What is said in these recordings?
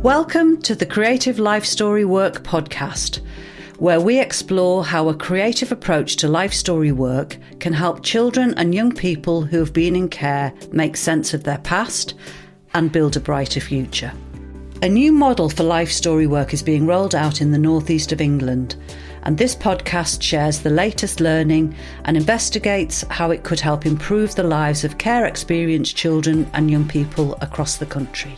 Welcome to the Creative Life Story Work podcast, where we explore how a creative approach to life story work can help children and young people who have been in care make sense of their past and build a brighter future. A new model for life story work is being rolled out in the northeast of England, and this podcast shares the latest learning and investigates how it could help improve the lives of care-experienced children and young people across the country.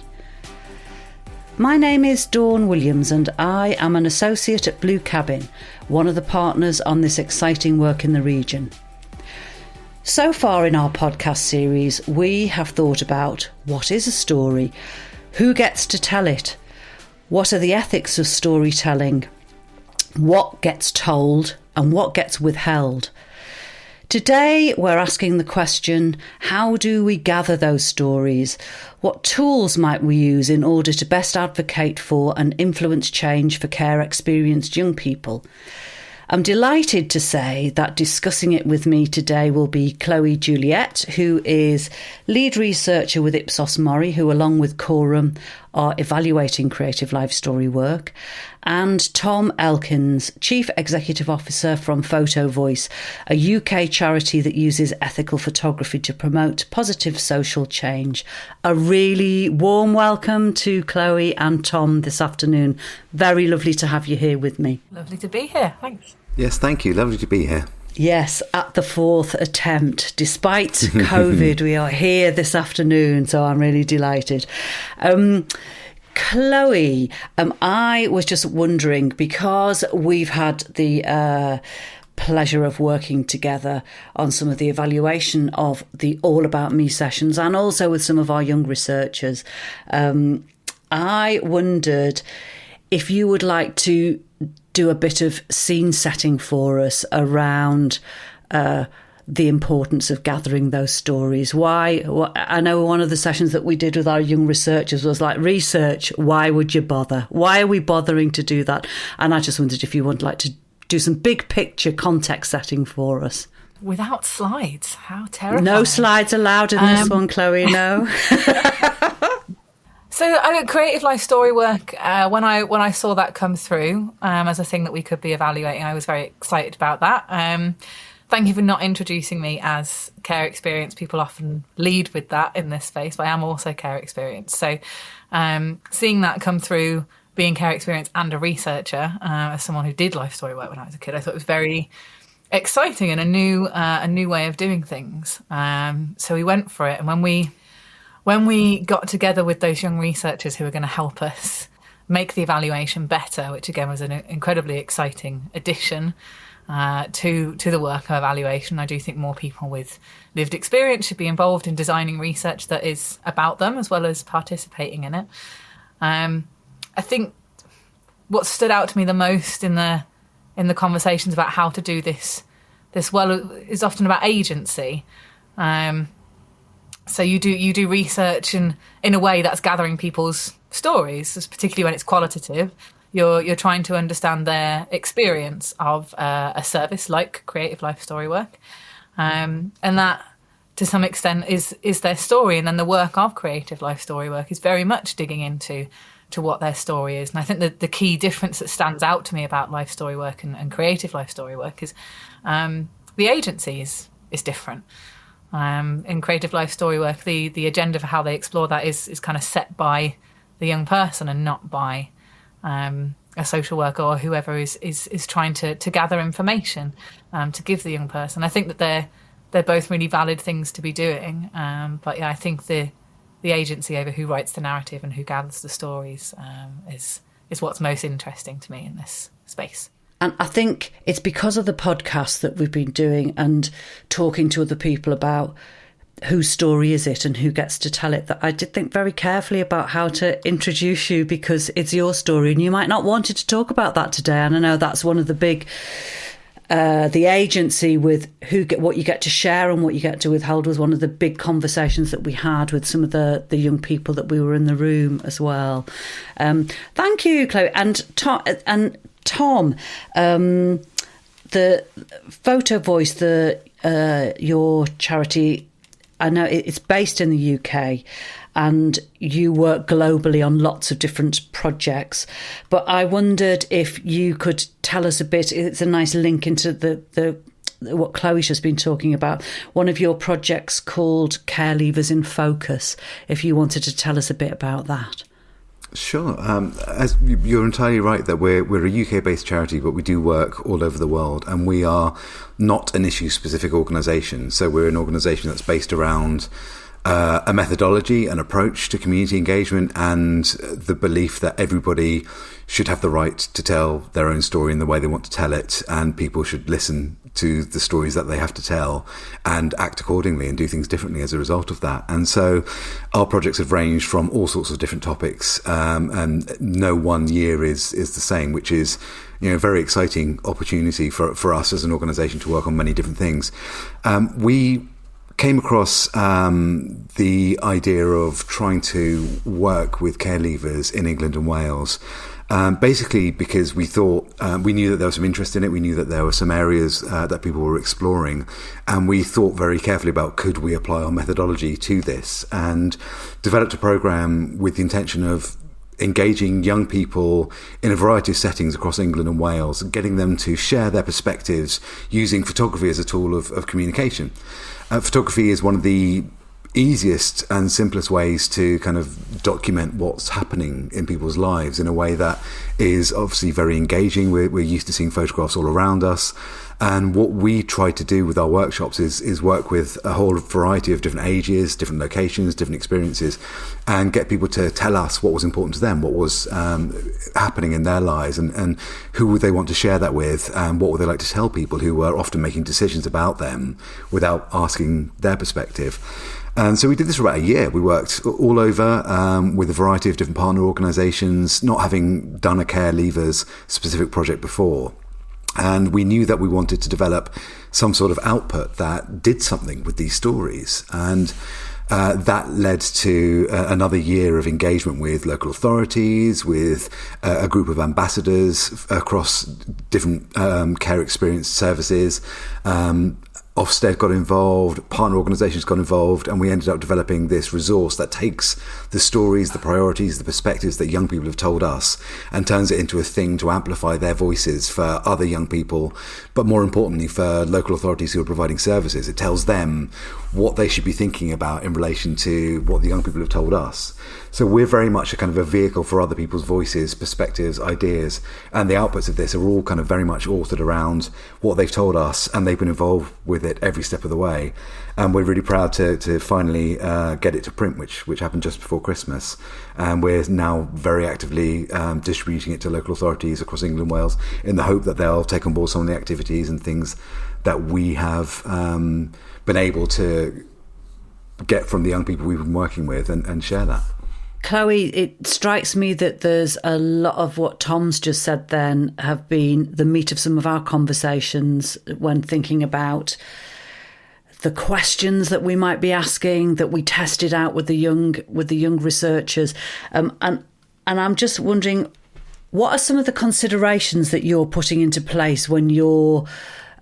My name is Dawn Williams and I am an associate at Blue Cabin, one of the partners on this exciting work in the region. So far in our podcast series, we have thought about what is a story, who gets to tell it, what are the ethics of storytelling, what gets told and what gets withheld. Today we're asking the question, how do we gather those stories? What tools might we use in order to best advocate for and influence change for care-experienced young people? I'm delighted to say that discussing it with me today will be Chloe Juliette, who is lead researcher with Ipsos Mori, who along with Quorum are evaluating creative life story work, and Tom Elkins, Chief Executive Officer from PhotoVoice, a UK charity that uses ethical photography to promote positive social change. A really warm welcome to Chloe and Tom this afternoon. Very lovely to have you here with me. Lovely to be here, thanks. Yes, thank you. Lovely to be here. Yes, at the fourth attempt. Despite COVID, we are here this afternoon, so I'm really delighted. Chloe, I was just wondering, because we've had the pleasure of working together on some of the evaluation of the All About Me sessions and also with some of our young researchers, I wondered if you would like to do a bit of scene setting for us around the importance of gathering those stories. Why? I know one of the sessions that we did with our young researchers was like, research, why would you bother? Why are we bothering to do that? And I just wondered if you would like to do some big picture context setting for us. Without slides, how terrifying. No slides allowed in this one, Chloe, no. So creative life story work, when I saw that come through as a thing that we could be evaluating, I was very excited about that. Thank you for not introducing me as care experience. People often lead with that in this space, but I am also care experience. So seeing that come through, being care experience and a researcher, as someone who did life story work when I was a kid, I thought it was very exciting and a new way of doing things. So we went for it. And when we got together with those young researchers who were going to help us make the evaluation better, which again was an incredibly exciting addition to the work of evaluation, I do think more people with lived experience should be involved in designing research that is about them as well as participating in it. I think what stood out to me the most in the conversations about how to do this well is often about agency. So you do research in a way that's gathering people's stories, particularly when it's qualitative. You're trying to understand their experience of a service like creative life story work, and that to some extent is their story. And then the work of creative life story work is very much digging into what their story is. And I think that the key difference that stands out to me about life story work and creative life story work is the agency is different. In creative life story work, the agenda for how they explore that is kind of set by the young person and not by a social worker or whoever is trying to gather information to give the young person. I think that they're both really valid things to be doing. But yeah, I think the agency over who writes the narrative and who gathers the stories is what's most interesting to me in this space. And I think it's because of the podcast that we've been doing and talking to other people about whose story is it and who gets to tell it that I did think very carefully about how to introduce you, because it's your story and you might not wanted to talk about that today. And I know that's one of the big, the agency with what you get to share and what you get to withhold was one of the big conversations that we had with some of the young people that we were in the room as well. Thank you, Chloe. And Tom, the PhotoVoice, your charity, I know it's based in the UK, and you work globally on lots of different projects. But I wondered if you could tell us a bit. It's a nice link into the what Chloe's just been talking about. One of your projects called Care Leavers in Focus. If you wanted to tell us a bit about that. Sure. As you're entirely right that we're a UK-based charity, but we do work all over the world, and we are not an issue-specific organisation. So we're an organisation that's based around a methodology, an approach to community engagement, and the belief that everybody should have the right to tell their own story in the way they want to tell it, and people should listen to the stories that they have to tell and act accordingly and do things differently as a result of that. And so our projects have ranged from all sorts of different topics, and no one year is the same, which is a very exciting opportunity for us as an organisation to work on many different things. We came across the idea of trying to work with care leavers in England and Wales, basically because we thought we knew that there was some interest in it. We knew that there were some areas that people were exploring, and we thought very carefully about could we apply our methodology to this, and developed a program with the intention of engaging young people in a variety of settings across England and Wales, getting them to share their perspectives using photography as a tool of communication. Photography is one of the easiest and simplest ways to kind of document what's happening in people's lives in a way that is obviously very engaging. We're used to seeing photographs all around us, and what we try to do with our workshops is work with a whole variety of different ages, different locations, different experiences, and get people to tell us what was important to them, what was happening in their lives, and who would they want to share that with, and what would they like to tell people who were often making decisions about them without asking their perspective. And so we did this for about a year. We worked all over with a variety of different partner organisations, not having done a care leavers specific project before. And we knew that we wanted to develop some sort of output that did something with these stories. And that led to another year of engagement with local authorities, with a group of ambassadors across different care experience services. Ofsted got involved, partner organisations got involved, and we ended up developing this resource that takes the stories, the priorities, the perspectives that young people have told us and turns it into a thing to amplify their voices for other young people, but more importantly for local authorities who are providing services. It tells them what they should be thinking about in relation to what the young people have told us. So we're very much a kind of a vehicle for other people's voices, perspectives, ideas, and the outputs of this are all kind of very much authored around what they've told us, and they've been involved with it every step of the way. And we're really proud to finally get it to print, which happened just before Christmas. And we're now very actively distributing it to local authorities across England and Wales in the hope that they'll take on board some of the activities and things that we have been able to get from the young people we've been working with and share that. Chloe, it strikes me that there's a lot of what Tom's just said then have been the meat of some of our conversations when thinking about the questions that we might be asking, that we tested out with the young researchers. And I'm just wondering, what are some of the considerations that you're putting into place when you're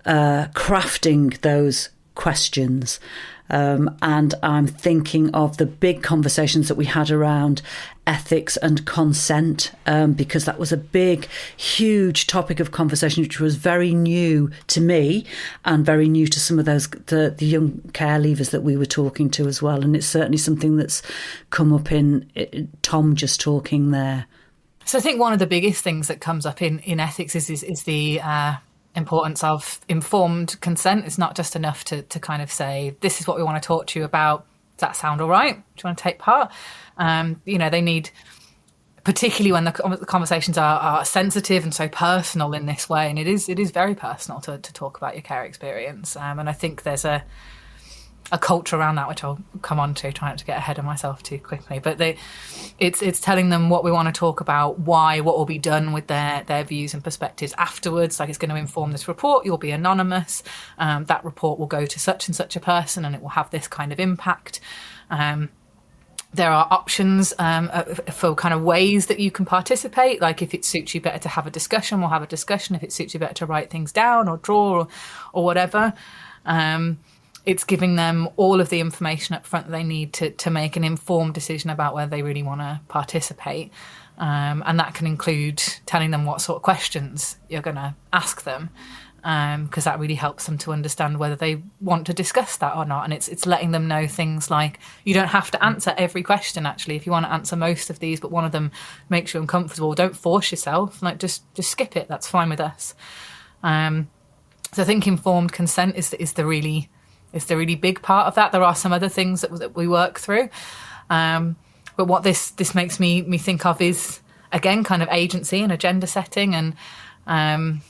crafting those questions? And I'm thinking of the big conversations that we had around ethics and consent, because that was a big, huge topic of conversation, which was very new to me and very new to some of those the young care leavers that we were talking to as well. And it's certainly something that's come up in Tom just talking there. So I think one of the biggest things that comes up in ethics is the importance of informed consent. It's not just enough to kind of say, this is what we want to talk to you about. Does that sound all right? Do you want to take part? They need, particularly when the conversations are sensitive and so personal in this way, and it is very personal to talk about your care experience. And I think there's a culture around that, which I'll come on to, try not to get ahead of myself too quickly. But it's telling them what we want to talk about, why, what will be done with their views and perspectives afterwards. Like, it's going to inform this report. You'll be anonymous. That report will go to such and such a person, and it will have this kind of impact. There are options for kind of ways that you can participate. Like, if it suits you better to have a discussion, we'll have a discussion. If it suits you better to write things down or draw or whatever. it's giving them all of the information up front that they need to make an informed decision about whether they really want to participate. And that can include telling them what sort of questions you're going to ask them, because that really helps them to understand whether they want to discuss that or not. And it's letting them know things like, you don't have to answer every question, actually. If you want to answer most of these, but one of them makes you uncomfortable, don't force yourself. Like, just skip it. That's fine with us. So I think informed consent is the really big part of that. There are some other things that we work through. But what this makes me think of is, again, kind of agency and agenda setting. And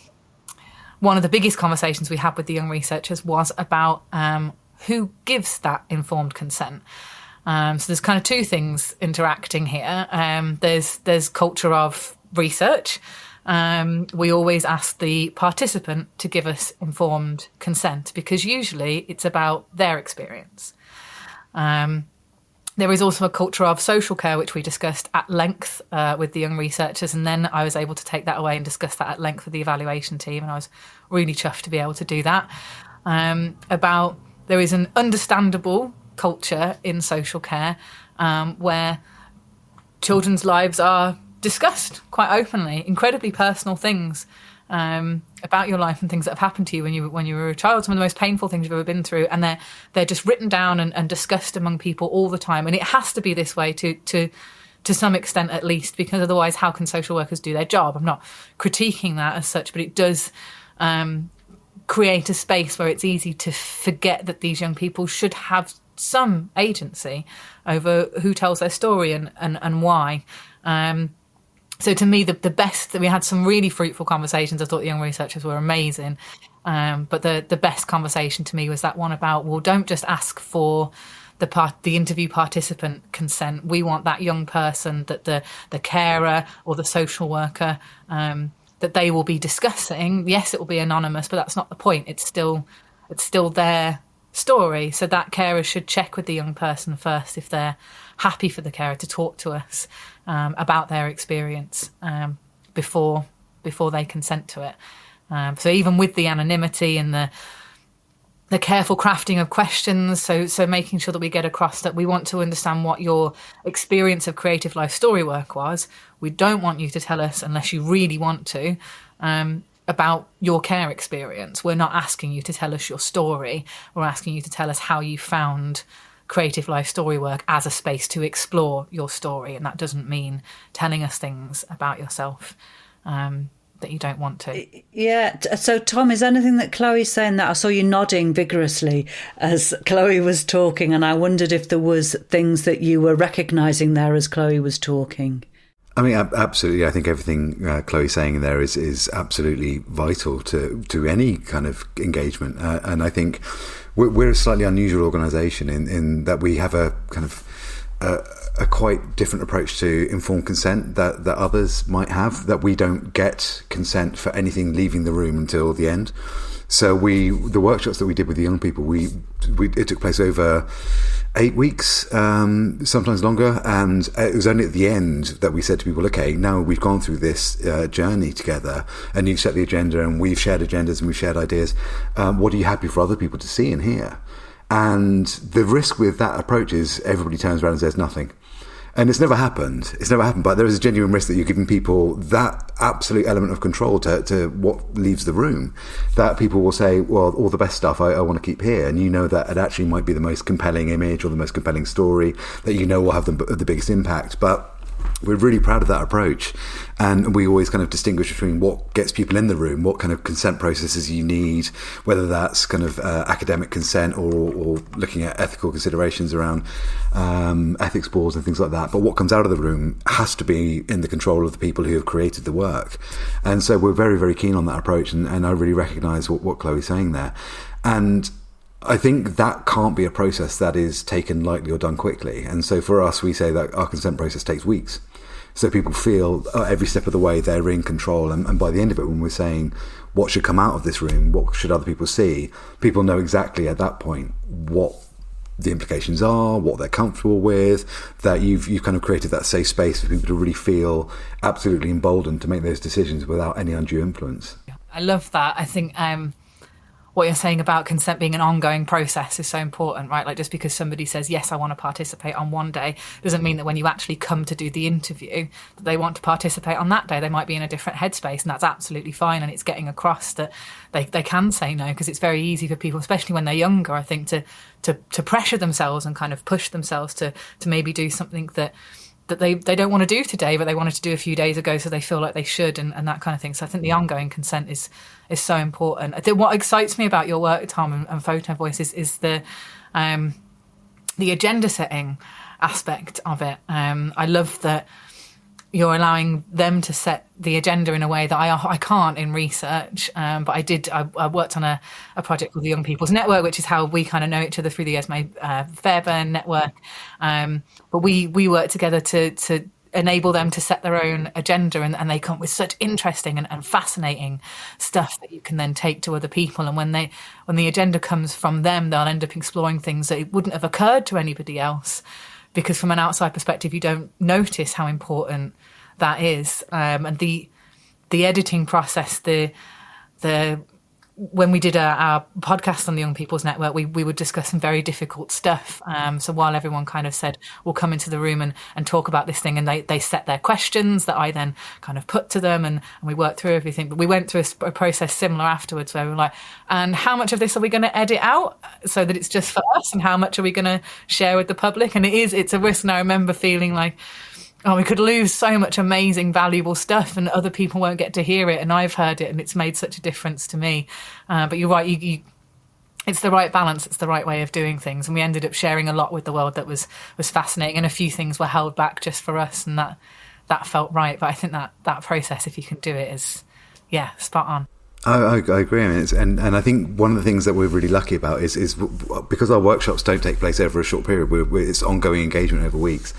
one of the biggest conversations we had with the young researchers was about who gives that informed consent. So there's kind of two things interacting here. There's culture of research. We always ask the participant to give us informed consent, because usually it's about their experience. There is also a culture of social care, which we discussed at length with the young researchers, and then I was able to take that away and discuss that at length with the evaluation team, and I was really chuffed to be able to do that. About there is an understandable culture in social care where children's lives are discussed quite openly, incredibly personal things about your life and things that have happened to you when you were a child, some of the most painful things you've ever been through, and they're just written down and discussed among people all the time. And it has to be this way to some extent, at least, because otherwise how can social workers do their job? I'm not critiquing that as such, but it does create a space where it's easy to forget that these young people should have some agency over who tells their story and why. So to me, the best, we had some really fruitful conversations. I thought the young researchers were amazing. But the best conversation to me was that one about, well, don't just ask for the interview participant consent. We want that young person, that the carer or the social worker, that they will be discussing. Yes, it will be anonymous, but that's not the point. It's still their story. So that carer should check with the young person first if they're happy for the carer to talk to us about their experience before they consent to it. So even with the anonymity and the careful crafting of questions, so making sure that we get across that we want to understand what your experience of creative life story work was. We don't want you to tell us, unless you really want to, about your care experience. We're not asking you to tell us your story. We're asking you to tell us how you found creative life story work as a space to explore your story. And that doesn't mean telling us things about yourself that you don't want to. Yeah. So, Tom, is anything that Chloe's saying that I saw you nodding vigorously as Chloe was talking, and I wondered if there was things that you were recognising there as Chloe was talking? I mean, absolutely. I think everything Chloe's saying there is absolutely vital to any kind of engagement. And I think we're a slightly unusual organisation in that we have a kind of a quite different approach to informed consent that others might have, that we don't get consent for anything leaving the room until the end. So the workshops that we did with the young people, it took place over 8 weeks, sometimes longer, and it was only at the end that we said to people, okay, now we've gone through this journey together, and you've set the agenda, and we've shared agendas, and we've shared ideas. What are you happy for other people to see and hear? And the risk with that approach is everybody turns around and says nothing. And it's never happened, but there is a genuine risk that you're giving people that absolute element of control to what leaves the room, that people will say, well, all the best stuff I want to keep here. And you know that it actually might be the most compelling image or the most compelling story that you know will have the biggest impact. But we're really proud of that approach. And we always kind of distinguish between what gets people in the room, what kind of consent processes you need, whether that's kind of academic consent or looking at ethical considerations around ethics boards and things like that. But what comes out of the room has to be in the control of the people who have created the work. And so we're very, very keen on that approach. And I really recognise what Chloe's saying there. And I think that can't be a process that is taken lightly or done quickly. And so for us, we say that our consent process takes weeks. So people feel every step of the way they're in control. And by the end of it, when we're saying what should come out of this room, what should other people see, people know exactly at that point what the implications are, what they're comfortable with, that you've kind of created that safe space for people to really feel absolutely emboldened to make those decisions without any undue influence. I love that. I think what you're saying about consent being an ongoing process is so important, right? Like, just because somebody says, yes, I want to participate on one day, doesn't mean that when you actually come to do the interview that they want to participate on that day. They might be in a different headspace, and that's absolutely fine. And it's getting across that they can say no, because it's very easy for people, especially when they're younger, I think, to pressure themselves and kind of push themselves to maybe do something that they don't want to do today, but they wanted to do a few days ago, so they feel like they should, and that kind of thing. So I think the ongoing consent is so important. I think what excites me about your work, Tom, and PhotoVoice is the agenda setting aspect of it. I love that you're allowing them to set the agenda in a way that I can't in research. But I worked on a project called the Young People's Network, which is how we kind of know each other through the Esme Fairbairn network. But we work together to enable them to set their own agenda, and they come up with such interesting and fascinating stuff that you can then take to other people. And when the agenda comes from them, they'll end up exploring things that wouldn't have occurred to anybody else, because from an outside perspective, you don't notice how important that is. And the editing process, when we did our podcast on the Young People's Network, we would discuss some very difficult stuff. So while everyone kind of said, we'll come into the room and talk about this thing, and they set their questions that I then kind of put to them, and we worked through everything. But we went through a process similar afterwards, where we were like, and how much of this are we going to edit out so that it's just for us, and how much are we going to share with the public? And it's a risk. And I remember feeling like, oh, we could lose so much amazing, valuable stuff, and other people won't get to hear it. And I've heard it, and it's made such a difference to me. But you're right, it's the right balance. It's the right way of doing things. And we ended up sharing a lot with the world that was fascinating. And a few things were held back just for us, and that felt right. But I think that process, if you can do it, is, spot on. I agree. I mean, and I think one of the things that we're really lucky about is because our workshops don't take place over a short period. It's ongoing engagement over weeks.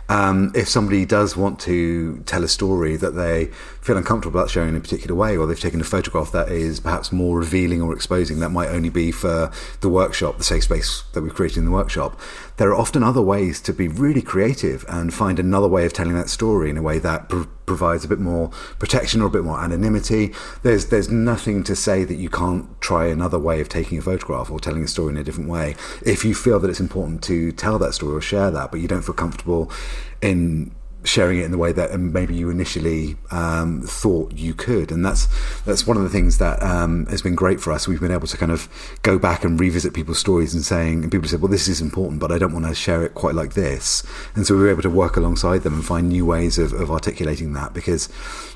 If somebody does want to tell a story that they feel uncomfortable about showing in a particular way, or they've taken a photograph that is perhaps more revealing or exposing, that might only be for the workshop, the safe space that we've created in the workshop, there are often other ways to be really creative and find another way of telling that story in a way that provides a bit more protection or a bit more anonymity. There's nothing to say that you can't try another way of taking a photograph or telling a story in a different way if you feel that it's important to tell that story or share that, but you don't feel comfortable in sharing it in the way that maybe you initially thought you could. And that's one of the things that has been great for us. We've been able to kind of go back and revisit people's stories and people said, well, this is important, but I don't want to share it quite like this. And so we were able to work alongside them and find new ways of articulating that, because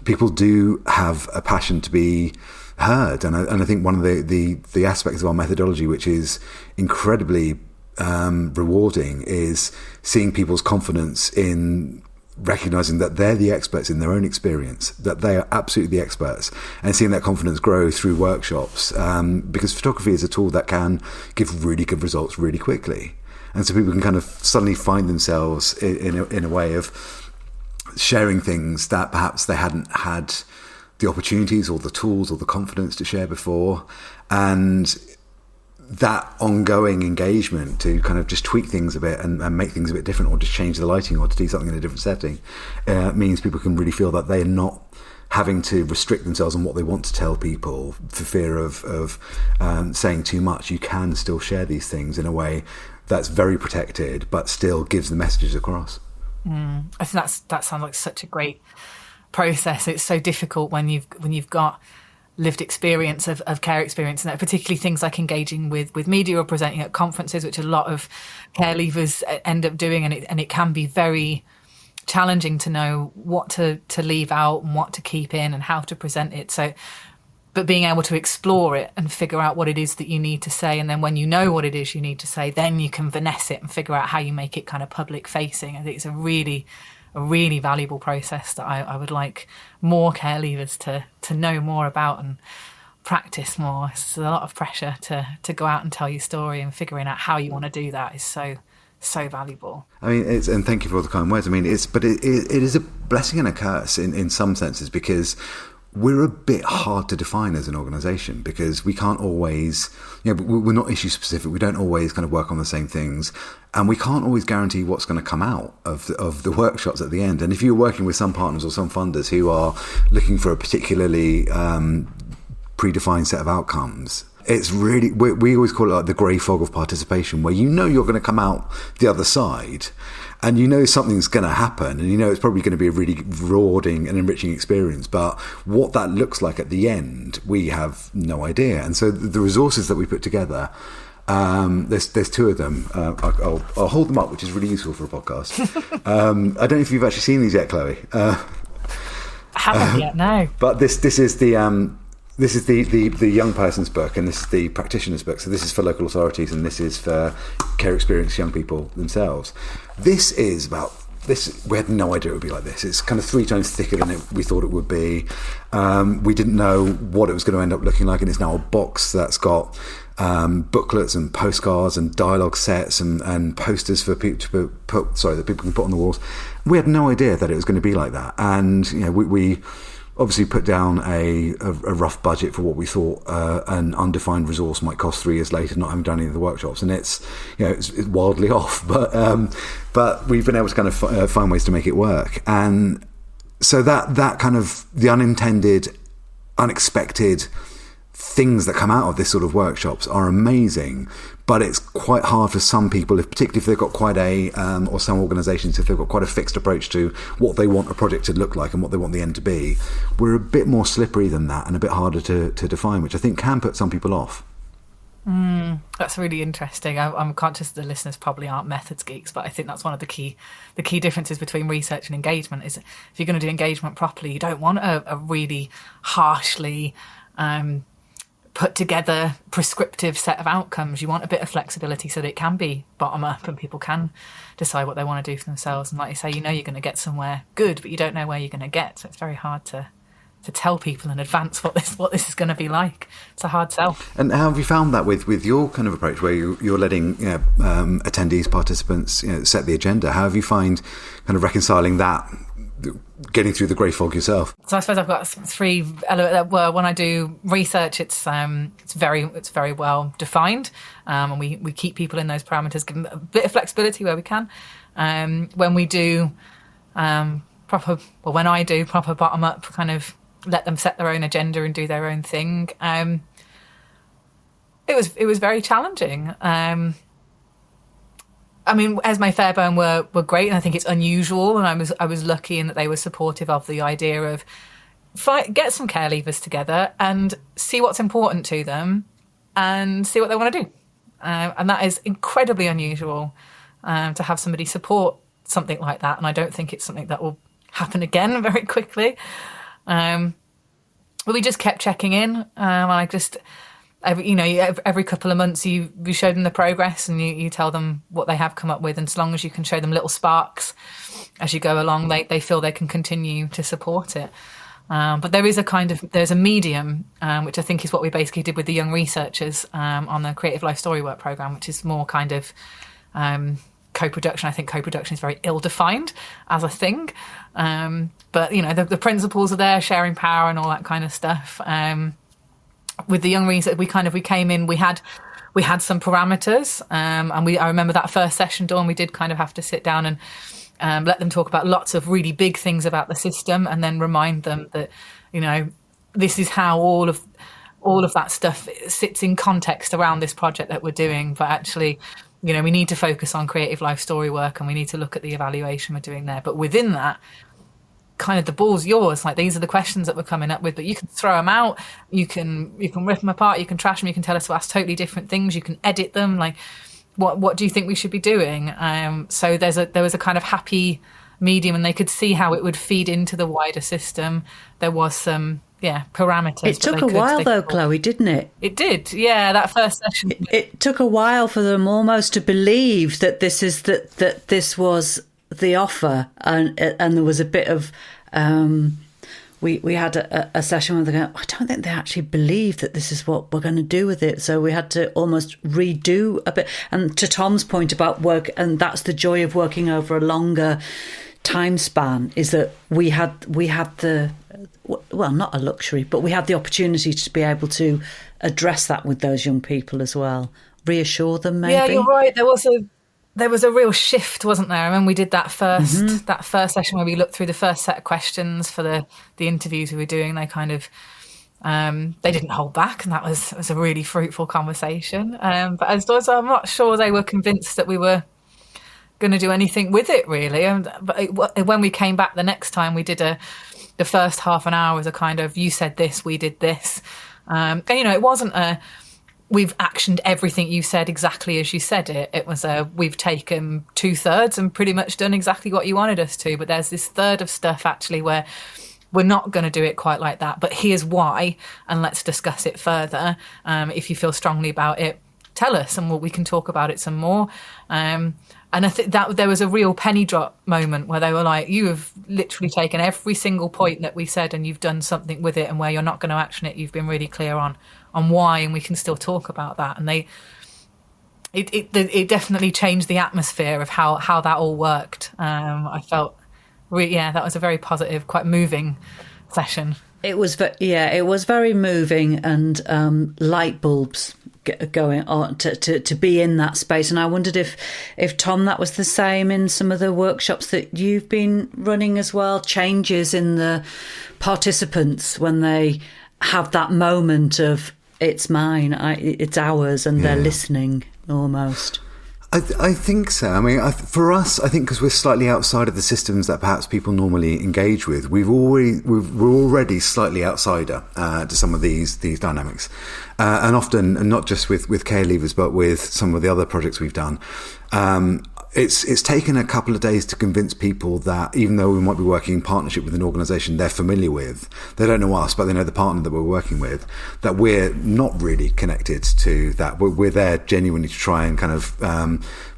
people do have a passion to be heard. And I think one of the aspects of our methodology, which is incredibly rewarding, is seeing people's confidence in recognizing that they're the experts in their own experience, that they are absolutely the experts, and seeing that confidence grow through workshops, because photography is a tool that can give really good results really quickly. And so people can kind of suddenly find themselves in a way of sharing things that perhaps they hadn't had the opportunities or the tools or the confidence to share before. And that ongoing engagement to kind of just tweak things a bit and make things a bit different, or just change the lighting, or to do something in a different setting, means people can really feel that they're not having to restrict themselves on what they want to tell people for fear of saying too much. You can still share these things in a way that's very protected, but still gives the messages across. I think that sounds like such a great process. It's so difficult when you've got lived experience of care experience, and particularly things like engaging with media or presenting at conferences, which a lot of care leavers end up doing, and it can be very challenging to know what to leave out and what to keep in and how to present it. So, but being able to explore it and figure out what it is that you need to say, and then when you know what it is you need to say, then you can finesse it and figure out how you make it kind of public facing. I think it's a really valuable process that I would like more care leavers to know more about and practice more. It's a lot of pressure to go out and tell your story, and figuring out how you want to do that is so valuable. I mean, and thank you for all the kind words. I mean, it is a blessing and a curse in some senses, because we're a bit hard to define as an organisation, because we can't always, we're not issue specific. We don't always kind of work on the same things, and we can't always guarantee what's going to come out of the workshops at the end. And if you're working with some partners or some funders who are looking for a particularly predefined set of outcomes, it's really, we always call it like the grey fog of participation, where you know you're going to come out the other side and you know something's going to happen, and you know it's probably going to be a really rewarding and enriching experience, but what that looks like at the end, we have no idea. And so the resources that we put together, there's two of them. I'll hold them up, which is really useful for a podcast. I don't know if you've actually seen these yet, Chloe. I haven't yet, no. But this is the young person's book, and this is the practitioner's book. So this is for local authorities, and this is for care experienced young people themselves. This is about this. We had no idea it would be like this. It's kind of 3 times thicker than we thought it would be. We didn't know what it was going to end up looking like, and it's now a box that's got booklets and postcards and dialogue sets and posters for people to put that people can put on the walls. We had no idea that it was going to be like that, and you know, we obviously put down a rough budget for what we thought an undefined resource might cost 3 years later, not having done any of the workshops, and it's wildly off, but we've been able to kind of find ways to make it work. And so that kind of the unintended, unexpected things that come out of this sort of workshops are amazing, but it's quite hard for some people, particularly if they've got quite a or some organisations, if they've got quite a fixed approach to what they want a project to look like and what they want the end to be. We're a bit more slippery than that and a bit harder to define, which I think can put some people off. That's really interesting. I'm conscious the listeners probably aren't methods geeks, but I think that's one of the key differences between research and engagement is if you're going to do engagement properly, you don't want a really harshly put together prescriptive set of outcomes. You want a bit of flexibility so that it can be bottom up and people can decide what they want to do for themselves. And like you say, you know you're going to get somewhere good, but you don't know where you're going to get. So it's very hard to tell people in advance what this is going to be like. It's a hard sell. And how have you found that with your kind of approach, where you're letting attendees, participants set the agenda? How have you find kind of reconciling that, getting through the grey fog yourself? So I suppose I've got 3 elements. Well, when I do research, it's very well defined, and we keep people in those parameters, give them a bit of flexibility where we can. When we do when I do proper bottom up, kind of let them set their own agenda and do their own thing. It was very challenging. I mean, Esme Fairbairn were great, and I think it's unusual, and I was lucky in that they were supportive of the idea of get some care leavers together and see what's important to them and see what they want to do. And that is incredibly unusual to have somebody support something like that, and I don't think it's something that will happen again very quickly. But we just kept checking in, and I just... Every couple of months you show them the progress and you tell them what they have come up with, and as long as you can show them little sparks as you go along, they feel they can continue to support it. But there's a medium, which I think is what we basically did with the young researchers on the Creative Life Storywork programme, which is more kind of co-production. I think co-production is very ill-defined as a thing, but the principles are there, sharing power and all that kind of stuff. With the young research, we came in. We had some parameters, and I remember that first session, Dawn. We did kind of have to sit down and let them talk about lots of really big things about the system, and then remind them that this is how all of that stuff sits in context around this project that we're doing. But actually, we need to focus on creative life story work, and we need to look at the evaluation we're doing there. But within that, kind of the ball's yours. Like, these are the questions that we're coming up with, but you can throw them out, you can rip them apart, you can trash them, you can tell us to ask totally different things, you can edit them. Like, what do you think we should be doing? So there was a kind of happy medium, and they could see how it would feed into the wider system. There was some parameters. It took a while though, Chloe, didn't it? It did, yeah. That first session, it took a while for them almost to believe that this was the offer, and there was a bit of we had a session where they go, I don't think they actually believe that this is what we're going to do with it, so we had to almost redo a bit. And to Tom's point about work, and that's the joy of working over a longer time span, is that we had the, well, not a luxury, but we had the opportunity to be able to address that with those young people as well, reassure them maybe. Yeah, you're right. There was a real shift, wasn't there? I mean, we did that first session where we looked through the first set of questions for the interviews we were doing. They kind of They didn't hold back, and that was a really fruitful conversation. But as does, I'm not sure they were convinced that we were going to do anything with it, really. But when we came back the next time, we did the first half an hour was a kind of, you said this, we did this. And, it wasn't we've actioned everything you said exactly as you said it. It was we've taken 2/3 and pretty much done exactly what you wanted us to. But there's this third of stuff actually where we're not going to do it quite like that. But here's why, and let's discuss it further. If you feel strongly about it, tell us, and we can talk about it some more. And I think that there was a real penny drop moment where they were like, you have literally taken every single point that we said and you've done something with it, and where you're not going to action it, you've been really clear on why, and we can still talk about that. And it definitely changed the atmosphere of how that all worked. I felt, that was a very positive, quite moving session. It was very moving, and light bulbs going on to be in that space. And I wondered if Tom, that was the same in some of the workshops that you've been running as well, changes in the participants when they have that moment of it's mine, it's ours, and they're listening almost. I think so. I mean, for us, I think because we're slightly outside of the systems that perhaps people normally engage with, we're already slightly outsider to some of these dynamics, and often, and not just with care leavers, but with some of the other projects we've done. It's taken a couple of days to convince people that even though we might be working in partnership with an organisation they're familiar with, they don't know us, but they know the partner that we're working with, that we're not really connected to that. We're there genuinely to try and kind of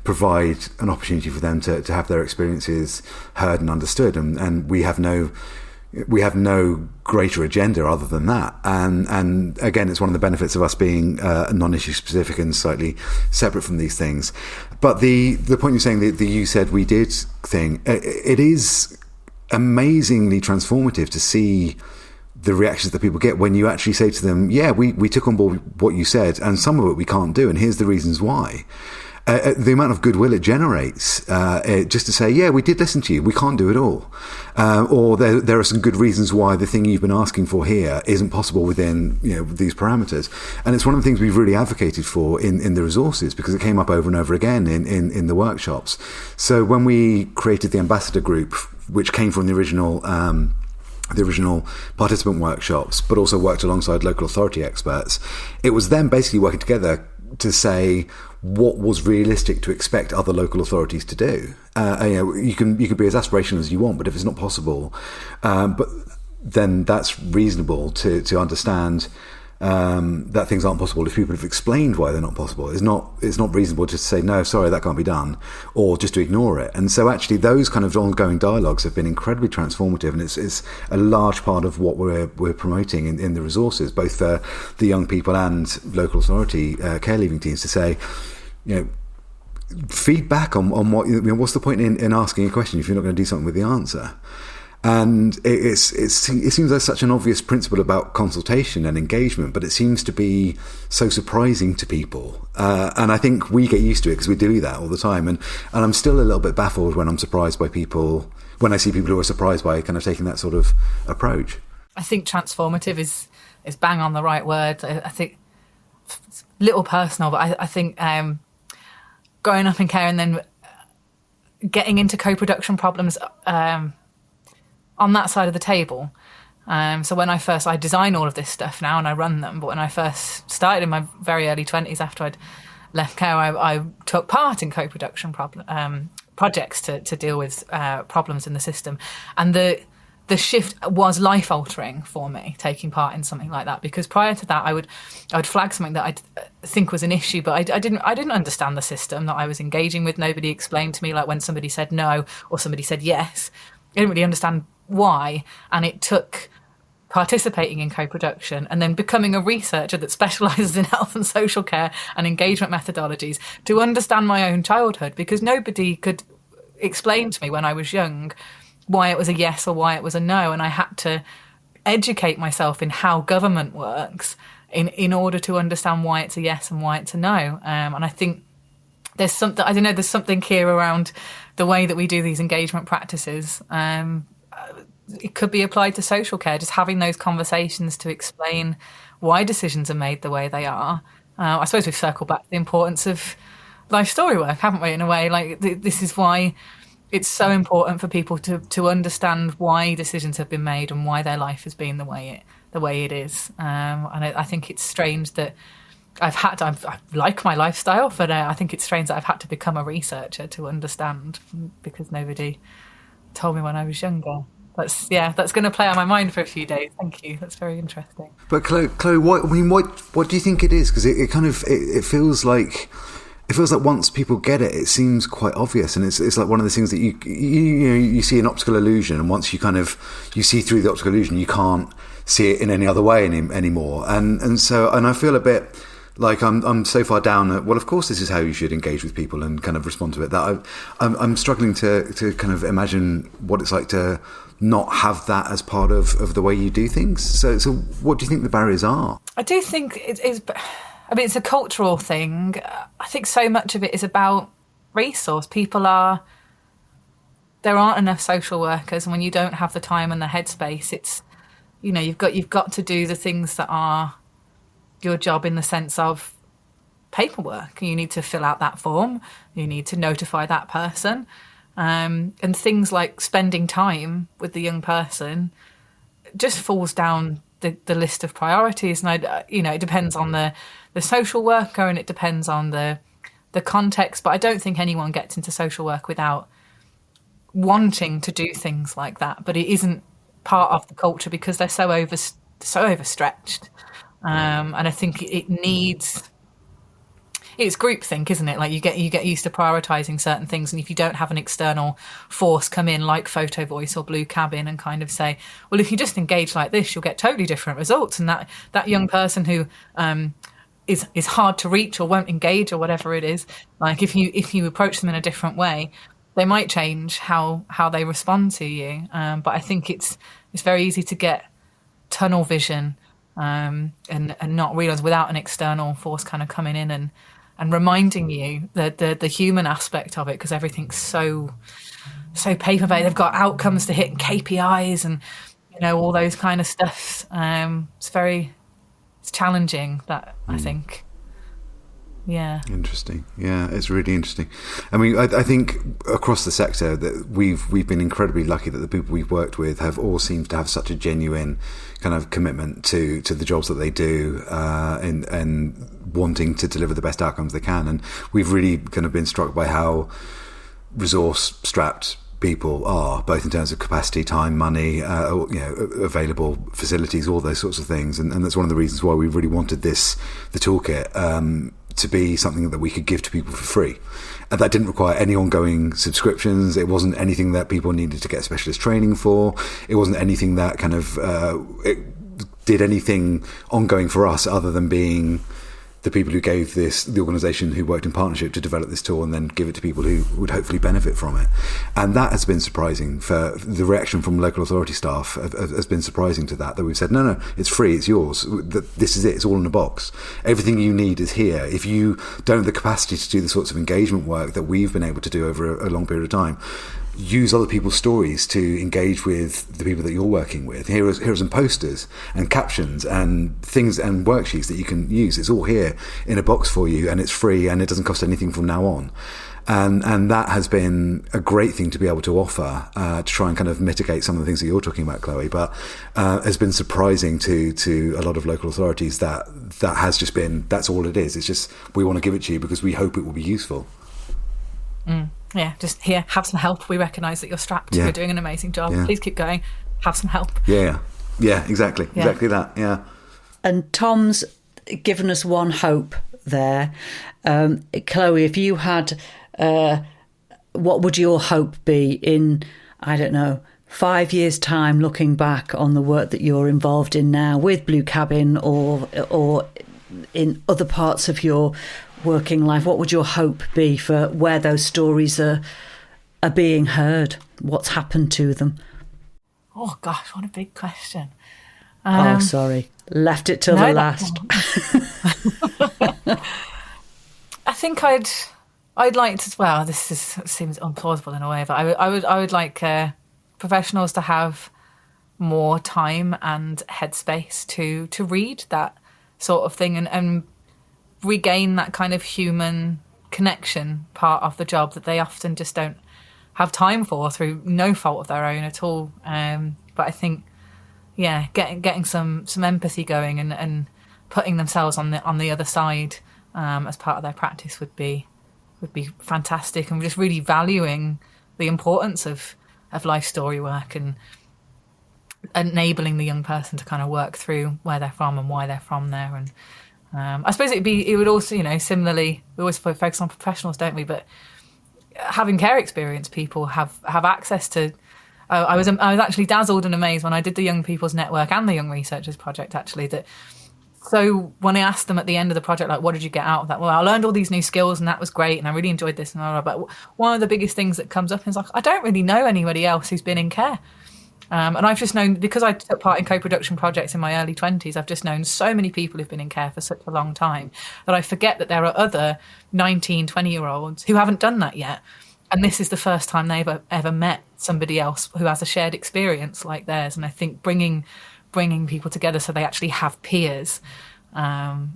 provide an opportunity for them to have their experiences heard and understood, and we have no greater agenda other than that. And again, it's one of the benefits of us being non-issue specific and slightly separate from these things. But the point you're saying, the you said we did thing, it is amazingly transformative to see the reactions that people get when you actually say to them, we took on board what you said, and some of it we can't do, and here's the reasons why. The amount of goodwill it generates, just to say, we did listen to you, we can't do it all. Or there are some good reasons why the thing you've been asking for here isn't possible within these parameters. And it's one of the things we've really advocated for in the resources, because it came up over and over again in the workshops. So when we created the ambassador group, which came from the original participant workshops, but also worked alongside local authority experts, it was them basically working together to say what was realistic to expect other local authorities to do. You can be as aspirational as you want, but if it's not possible, but then that's reasonable to understand that things aren't possible if people have explained why they're not possible. It's not reasonable just to say, no, sorry, that can't be done, or just to ignore it. And so actually those kind of ongoing dialogues have been incredibly transformative, and it's a large part of what we're promoting in the resources, both for the young people and local authority care leaving teams, to say, feedback on what, what's the point in asking a question if you're not going to do something with the answer. And it seems like such an obvious principle about consultation and engagement, but it seems to be so surprising to people. And I think we get used to it because we do that all the time. And I'm still a little bit baffled when I'm surprised by people, when I see people who are surprised by kind of taking that sort of approach. I think transformative is bang on the right word. I think it's a little personal, but I think growing up in care and then getting into co-production problems on that side of the table. So when I design all of this stuff now and I run them, but when I first started in my very early 20s after I'd left care, I took part in co-production projects to deal with problems in the system. And the shift was life-altering for me, taking part in something like that, because prior to that I would flag something that I'd think was an issue, but I didn't understand the system that I was engaging with. Nobody explained to me, like when somebody said no or somebody said yes, I didn't really understand why. And it took participating in co-production and then becoming a researcher that specialises in health and social care and engagement methodologies to understand my own childhood, because nobody could explain to me when I was young why it was a yes or why it was a no, and I had to educate myself in how government works in order to understand why it's a yes and why it's a no. And I think there's something here around the way that we do these engagement practices. it could be applied to social care, just having those conversations to explain why decisions are made the way they are. I suppose we've circled back to the importance of life story work, haven't we, in a way? Like, this is why it's so important for people to understand why decisions have been made and why their life has been the way it is. And I think it's strange that I like my lifestyle, but I think it's strange that I've had to become a researcher to understand, because nobody told me when I was younger. That's going to play on my mind for a few days. Thank you. That's very interesting. But Chloe, what do you think it is? Because it feels like once people get it, it seems quite obvious, and it's like one of the things that you see an optical illusion, and once you see through the optical illusion, you can't see it in any other way anymore. And I feel a bit like I'm so far down that, well, of course this is how you should engage with people and kind of respond to it, that I'm struggling to kind of imagine what it's like to not have that as part of the way you do things. So what do you think the barriers are? I do think it is. I mean, it's a cultural thing. I think so much of it is about resource. There aren't enough social workers, and when you don't have the time and the headspace, it's, you've got to do the things that are your job in the sense of paperwork. You need to fill out that form. You need to notify that person. And things like spending time with the young person just falls down the list of priorities. And it depends on the social worker, and it depends on the context. But I don't think anyone gets into social work without wanting to do things like that. But it isn't part of the culture because they're so overstretched. And I think it's groupthink, isn't it? Like you get used to prioritising certain things, and if you don't have an external force come in like PhotoVoice or Blue Cabin and kind of say, well, if you just engage like this, you'll get totally different results, and that young person who is hard to reach or won't engage or whatever it is, like if you approach them in a different way, they might change how they respond to you. But I think it's very easy to get tunnel vision and not realise without an external force kind of coming in and reminding you the human aspect of it, because everything's so paper-based. They've got outcomes to hit, KPIs and all those kind of stuff. It's challenging, that I think. Yeah. Interesting. Yeah, it's really interesting. I mean, I think across the sector that we've been incredibly lucky that the people we've worked with have all seemed to have such a genuine kind of commitment to the jobs that they do, and wanting to deliver the best outcomes they can. And we've really kind of been struck by how resource strapped people are, both in terms of capacity, time, money, available facilities, all those sorts of things. And that's one of the reasons why we really wanted the toolkit to be something that we could give to people for free. And that didn't require any ongoing subscriptions. It wasn't anything that people needed to get specialist training for. It wasn't anything that kind of it did anything ongoing for us other than being the people who gave the organisation who worked in partnership to develop this tool and then give it to people who would hopefully benefit from it. And that has been surprising. For the reaction from local authority staff has been surprising to that we've said, no, it's free, it's yours. This is it, it's all in a box. Everything you need is here. If you don't have the capacity to do the sorts of engagement work that we've been able to do over a long period of time, use other people's stories to engage with the people that you're working with. Here are some posters and captions and things and worksheets that you can use. It's all here in a box for you, and it's free, and it doesn't cost anything from now on. And that has been a great thing to be able to offer to try and kind of mitigate some of the things that you're talking about, Chloe. But has been surprising to a lot of local authorities that has just been, that's all it is. It's just, we want to give it to you because we hope it will be useful. Yeah, just here, have some help. We recognise that you're strapped. Yeah. You're doing an amazing job. Yeah. Please keep going. Have some help. Yeah, exactly. Yeah. Exactly that, yeah. And Tom's given us one hope there. Chloe, if you had, what would your hope be in, 5 years' time, looking back on the work that you're involved in now with Blue Cabin or in other parts of your working life? What would your hope be for where those stories are being heard? What's happened to them? Oh gosh, what a big question. Sorry, left it till the last. I think I'd like to. Well, seems implausible in a way, but I would like professionals to have more time and headspace to read that sort of thing and regain that kind of human connection part of the job that they often just don't have time for through no fault of their own at all. But I think, getting some empathy going and putting themselves on the other side as part of their practice would be fantastic, and just really valuing the importance of life story work and enabling the young person to kind of work through where they're from and why they're from there. And I suppose it would also, similarly, we always focus on professionals, don't we? But having care experience people have access to. I was actually dazzled and amazed when I did the Young People's Network and the Young Researchers Project, actually, that. So when I asked them at the end of the project, like, what did you get out of that? Well, I learned all these new skills and that was great and I really enjoyed this and all. But one of the biggest things that comes up is like, I don't really know anybody else who's been in care. And I've just known, because I took part in co-production projects in my early 20s, I've just known so many people who've been in care for such a long time that I forget that there are other 19, 20-year-olds who haven't done that yet. And this is the first time they've ever met somebody else who has a shared experience like theirs. And I think bringing people together so they actually have peers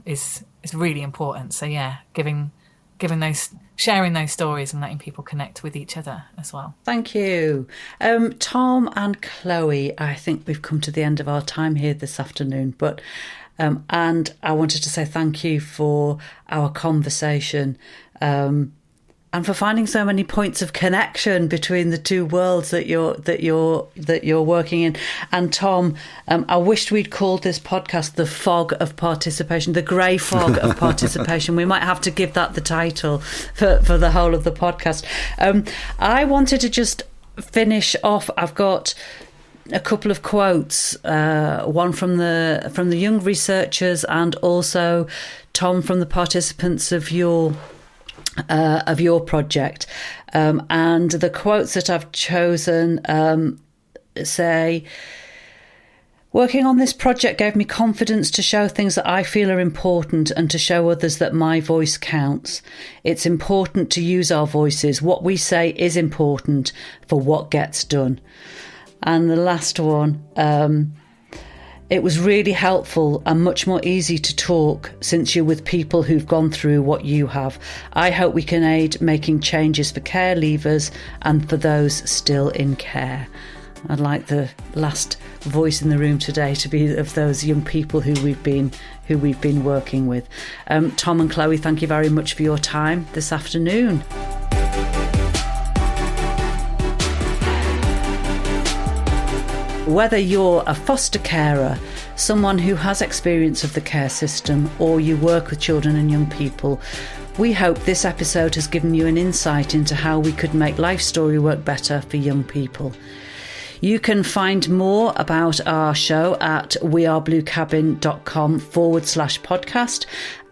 is really important. So sharing those stories and letting people connect with each other as well. Thank you. Tom and Chloe, I think we've come to the end of our time here this afternoon, but and I wanted to say thank you for our conversation. And for finding so many points of connection between the two worlds that you're working in. And Tom, I wished we'd called this podcast "The Fog of Participation," the grey fog of participation. We might have to give that the title for the whole of the podcast. I wanted to just finish off. I've got a couple of quotes, one from the young researchers, and also Tom from the participants of your project, and the quotes that I've chosen say, "Working on this project gave me confidence to show things that I feel are important and to show others that my voice counts. It's important to use our voices. What we say is important for what gets done." And the last one, "It was really helpful and much more easy to talk since you're with people who've gone through what you have. I hope we can aid making changes for care leavers and for those still in care." I'd like the last voice in the room today to be of those young people who we've been working with. Tom and Chloe, thank you very much for your time this afternoon. Whether you're a foster carer, someone who has experience of the care system, or you work with children and young people, we hope this episode has given you an insight into how we could make life story work better for young people. You can find more about our show at wearebluecabin.com/podcast.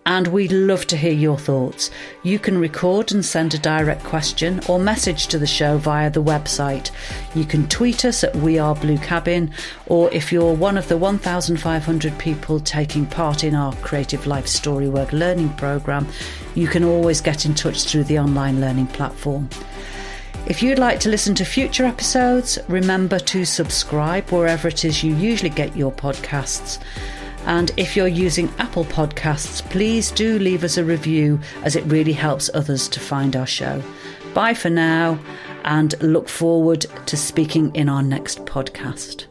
And we'd love to hear your thoughts. You can record and send a direct question or message to the show via the website. You can tweet us at wearebluecabin, or if you're one of the 1,500 people taking part in our Creative Life Story Work learning programme, you can always get in touch through the online learning platform. If you'd like to listen to future episodes, remember to subscribe wherever it is you usually get your podcasts. And if you're using Apple Podcasts, please do leave us a review, as it really helps others to find our show. Bye for now, and look forward to speaking in our next podcast.